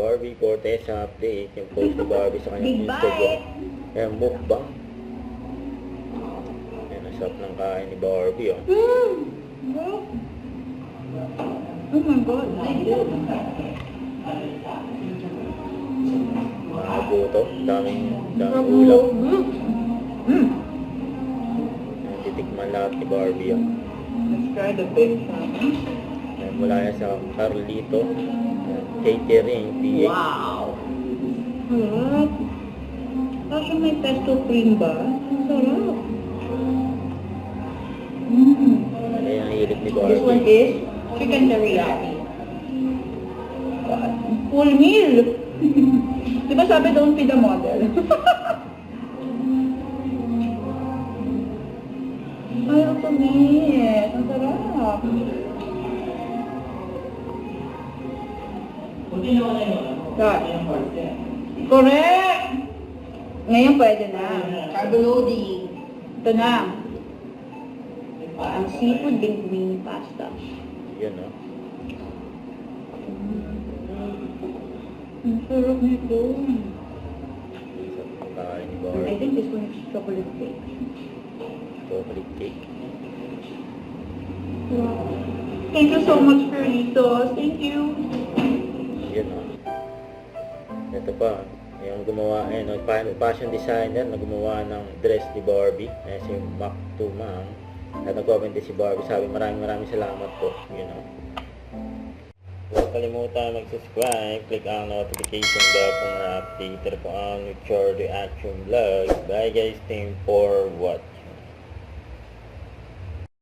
Barbie Fortesa update. Yung post ni Barbie sa kanyang Instagram. Ayan, mukbang. Ayan, nasap ng kain ni Barbie, oh. Oh my God. Nakabuto. Daming ulam. Ayan, titikman lahat ni Barbie, oh. Let's try the big one. Ayan, mula yan sa Carlito. Ayan, catering, PH. Wow. Sarap. Kasi may pesto cream ba? Ang sarap. Ano yung hilig ni This one Barbie? is chicken teriyaki. Full meal. Di ba sabi don't feed the model? Ay, ang tamis. Ang sarap. God. Correct! Ngayon pwede na. Carbo loading. Ito na. Ang seafood linguine pasta. Yun, oh. Ang sarap nito. Sarap ng kain ni I Barbie. think this one is chocolate cake. Chocolate cake. Wow. Thank you so much, Carlitos. Thank you. Yun, oh. Ito pa, yung gumawa, fashion designer na gumawa ng dress ni Barbie. Ayan si Mac Tumang. At nag-comment din si Barbie, sabi maraming salamat po. Yun, oh. Huwag kalimutan mag-subscribe, click ang notification bell kung na-updated po ang future reaction vlog. Bye guys, thank you for watching.